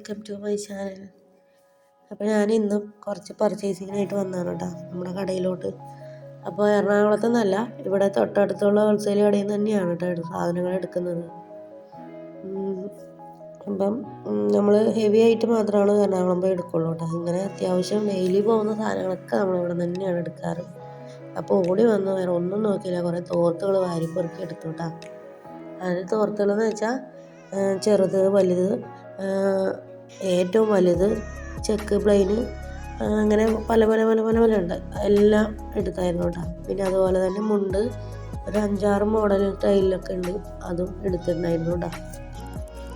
Welcome to my channel. അപ്പോൾ ഞാൻ ഇന്നും കുറച്ച് പർച്ചേസിങ്ങിനായിട്ട് വന്നതാണ് കേട്ടോ നമ്മുടെ കടയിലോട്ട്. അപ്പോൾ എറണാകുളത്ത് നിന്നല്ല, ഇവിടെ തൊട്ടടുത്തുള്ള ഹോൾസെയിൽ കടയിൽ നിന്ന് തന്നെയാണ് കേട്ടോ സാധനങ്ങൾ എടുക്കുന്നത്. അപ്പം നമ്മൾ ഹെവി ആയിട്ട് മാത്രമാണ് എറണാകുളം പോയി എടുക്കുള്ളൂ കേട്ടോ. ഇങ്ങനെ അത്യാവശ്യം ഡെയിലി പോകുന്ന സാധനങ്ങളൊക്കെ നമ്മളിവിടെ തന്നെയാണ് എടുക്കാറ്. അപ്പോൾ ഓടി വന്നു വേറെ ഒന്നും നോക്കിയില്ല, കുറേ തോർത്തുകൾ വാരിപ്പെറുക്കി എടുത്തു കേട്ടോ. അത് തോർത്തുകളെന്ന് വെച്ചാൽ ചെറുത് വലുത്, ഏറ്റവും വലുത്, ചെക്ക് പ്ലെയിന്, അങ്ങനെ പല പല പല പല പല ഉണ്ട്, എല്ലാം എടുത്തായിരുന്നു കേട്ടോ. പിന്നെ അതുപോലെ തന്നെ മുണ്ട് ഒരു 5-6 മോഡൽ ടൈലിലൊക്കെ ഉണ്ട്, അതും എടുത്തിട്ടുണ്ടായിരുന്നു കേട്ടോ.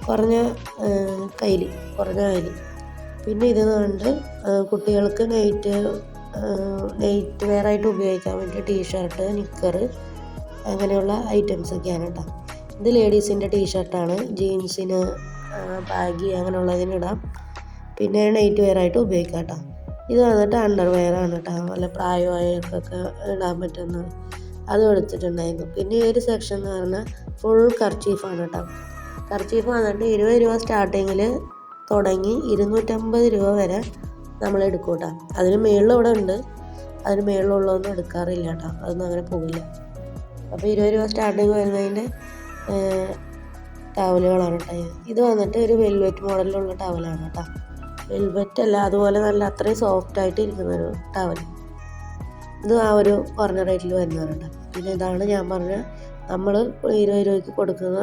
കുറഞ്ഞ കയ്യിൽ. പിന്നെ ഇത് കണ്ട് കുട്ടികൾക്ക് നൈറ്റ് വെയറായിട്ട് ഉപയോഗിക്കാൻ വേണ്ടി ടീഷർട്ട്, നിക്കർ, അങ്ങനെയുള്ള ഐറ്റംസൊക്കെയാണ് കേട്ടോ. ഇത് ലേഡീസിൻ്റെ ടീഷർട്ടാണ്, ജീൻസിന്, ബാഗി അങ്ങനെയുള്ളതിനിടാം. പിന്നെ നൈറ്റ് വെയറായിട്ട് ഉപയോഗിക്കാം കേട്ടോ. ഇത് വന്നിട്ട് അണ്ടർ വെയറാണ് കേട്ടോ, നല്ല പ്രായമായവർക്കൊക്കെ ഇടാൻ പറ്റുന്നത്, അതും എടുത്തിട്ടുണ്ടായിരുന്നു. പിന്നെ ഈ ഒരു സെക്ഷൻ എന്ന് പറഞ്ഞാൽ ഫുൾ കർച്ചീഫാണ് കേട്ടോ. കർച്ചീഫ് വന്നിട്ട് 20 രൂപ സ്റ്റാർട്ടിങ്ങിൽ തുടങ്ങി 250 രൂപ വരെ നമ്മൾ എടുക്കും കേട്ടോ. അതിന് മുകളിൽ ഇവിടെ ഉണ്ട്, അതിന് മുകളിലുള്ളതൊന്നും എടുക്കാറില്ല കേട്ടോ, അതൊന്നും അങ്ങനെ പോകില്ല. അപ്പോൾ 20 രൂപ സ്റ്റാർട്ടിങ് വരുന്നതിൻ്റെ ടവലുകളാണ് കേട്ടോ. ഇത് വന്നിട്ട് ഒരു വെൽവെറ്റ് മോഡലിലുള്ള ടവലാണ് കേട്ടോ. വെൽവെറ്റ് അല്ല, അതുപോലെ നല്ല അത്രയും സോഫ്റ്റായിട്ട് ഇരിക്കുന്നൊരു ടവൽ. ഇത് ആ ഒരു കുറഞ്ഞ റേറ്റിൽ വരുന്നതാണ് കേട്ടോ. പിന്നെ ഇതാണ് ഞാൻ പറഞ്ഞ നമ്മൾ 20 രൂപയ്ക്ക് കൊടുക്കുന്ന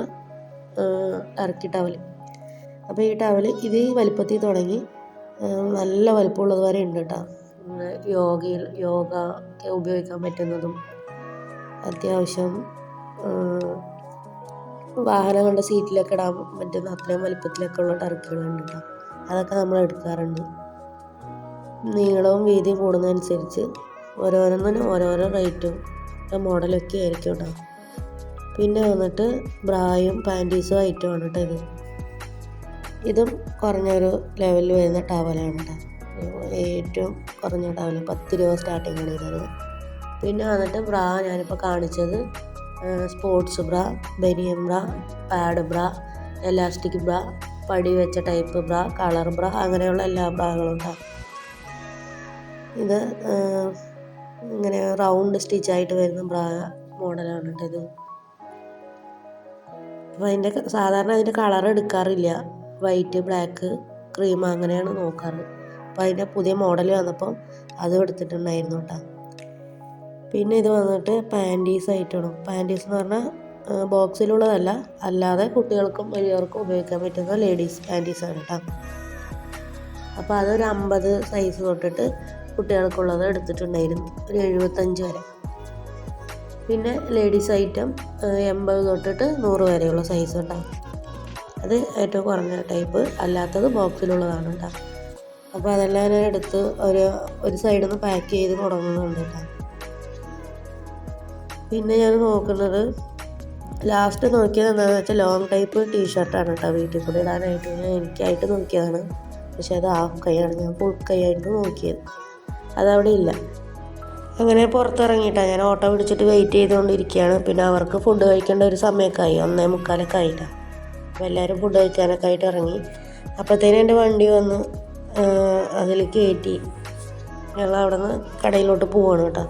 ടർക്കി ടവൽ. അപ്പോൾ ഈ ടവൽ ഇത് ഈ വലിപ്പത്തിൽ തുടങ്ങി നല്ല വലിപ്പമുള്ളത് വരെ ഉണ്ട് കേട്ടോ. യോഗ ഉപയോഗിക്കാൻ പറ്റുന്നതും, അത്യാവശ്യം വാഹനങ്ങളുടെ സീറ്റിലൊക്കെ ഇടാൻ പറ്റുന്ന അത്രയും വലിപ്പത്തിലൊക്കെ ഉള്ള ടർക്കികളുണ്ട് കേട്ടോ. അതൊക്കെ നമ്മൾ എടുക്കാറുണ്ട്. നീളവും വീതിയും കൂടുന്നതനുസരിച്ച് ഓരോന്നിനും ഓരോരോ റേറ്റും മോഡലൊക്കെ ആയിരിക്കും കേട്ടോ. പിന്നെ വന്നിട്ട് ബ്രായും പാൻറ്റീസും ഐറ്റമാണ് കേട്ടോ. ഇതും കുറഞ്ഞൊരു ലെവലിൽ വരുന്ന ടവലാണ് കേട്ടോ. ഏറ്റവും കുറഞ്ഞ ടവൽ 10 രൂപ സ്റ്റാർട്ടിങ്ങാണ് ചെയ്തത്. പിന്നെ വന്നിട്ട് ബ്രാ ഞാനിപ്പോൾ കാണിച്ചത് സ്പോർട്സ് ബ്രാ, ബനിയൻ ബ്രാ, പാഡ് ബ്രാ, എലാസ്റ്റിക് ബ്രാ, പടി വെച്ച ടൈപ്പ് ബ്രാ, കളർ ബ്രാ, അങ്ങനെയുള്ള എല്ലാ ബ്രാകളും ഉണ്ടാകും. ഇത് ഇങ്ങനെ റൗണ്ട് സ്റ്റിച്ചായിട്ട് വരുന്ന ബ്രാ മോഡലാണ് കേട്ടോ ഇത്. അപ്പോൾ സാധാരണ അതിൻ്റെ കളർ എടുക്കാറില്ല, വൈറ്റ്, ബ്ലാക്ക്, ക്രീം അങ്ങനെയാണ് നോക്കാറ്. അപ്പോൾ അതിൻ്റെ പുതിയ മോഡൽ വന്നപ്പോൾ അതും എടുത്തിട്ടുണ്ടായിരുന്നു കേട്ടോ. പിന്നെ ഇത് വന്നിട്ട് പാൻറ്റീസ് ആയിട്ടാണ്. പാൻറ്റീസ് എന്ന് പറഞ്ഞാൽ ബോക്സിലുള്ളതല്ല, അല്ലാതെ കുട്ടികൾക്കും വലിയവർക്കും ഉപയോഗിക്കാൻ പറ്റുന്ന ലേഡീസ് പാൻറ്റീസാണ് കേട്ടോ. അപ്പോൾ അതൊരു 50 സൈസ് തൊട്ടിട്ട് കുട്ടികൾക്കുള്ളത് എടുത്തിട്ടുണ്ടായിരുന്നു, ഒരു 75 വരെ. പിന്നെ ലേഡീസ് ഐറ്റം 80 തൊട്ടിട്ട് 100 വരെയുള്ള സൈസ് ഉണ്ടാകും. അത് ഏറ്റവും കുറഞ്ഞ ടൈപ്പ്, അല്ലാത്തത് ബോക്സിലുള്ളതാണ് കേട്ടോ. അപ്പോൾ അതെല്ലാം ഞാൻ എടുത്ത് ഒരു സൈഡിൽ നിന്ന് പാക്ക് ചെയ്ത് തുടങ്ങുന്നുണ്ട് കേട്ടോ. പിന്നെ ഞാൻ നോക്കുന്നത്, ലാസ്റ്റ് നോക്കിയത് എന്താണെന്ന് വെച്ചാൽ ലോങ് ടൈപ്പ് ടീഷർട്ടാണ് കേട്ടോ. വീട്ടിൽ കൂടെ ഇടാനായിട്ട് ഞാൻ എനിക്കായിട്ട് നോക്കിയതാണ്, പക്ഷെ അത് ഹാഫ് കൈയാണ്, ഞാൻ ഫുൾ കൈയായിട്ട് നോക്കിയത്, അതവിടെ ഇല്ല. അങ്ങനെ പുറത്തിറങ്ങിയിട്ടാണ് ഞാൻ ഓട്ടോ പിടിച്ചിട്ട് വെയിറ്റ് ചെയ്തുകൊണ്ടിരിക്കുകയാണ്. പിന്നെ അവർക്ക് ഫുഡ് കഴിക്കേണ്ട ഒരു സമയമൊക്കെ ആയി, 1:45 ആയിട്ടാണ്. അപ്പോൾ എല്ലാവരും ഫുഡ് കഴിക്കാനൊക്കെ ആയിട്ട് ഇറങ്ങി. അപ്പോഴത്തേനും എൻ്റെ വണ്ടി വന്ന് അതിൽ കയറ്റി ഞങ്ങൾ അവിടെ നിന്ന് കടയിലോട്ട് പോവാണ് കേട്ടോ.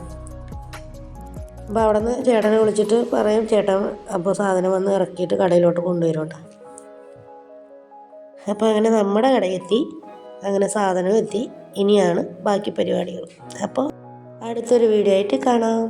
അപ്പോൾ അവിടെ നിന്ന് ചേട്ടനെ വിളിച്ചിട്ട് പറയും, ചേട്ടൻ അപ്പോൾ സാധനം വന്ന് ഇറക്കിയിട്ട് കടയിലോട്ട് കൊണ്ടുവരും കേട്ടോ. അപ്പോൾ അങ്ങനെ നമ്മുടെ കടയെത്തി, അങ്ങനെ സാധനം എത്തി. ഇനിയാണ് ബാക്കി പരിപാടികൾ. അപ്പോൾ അടുത്തൊരു വീഡിയോ ആയിട്ട് കാണാം.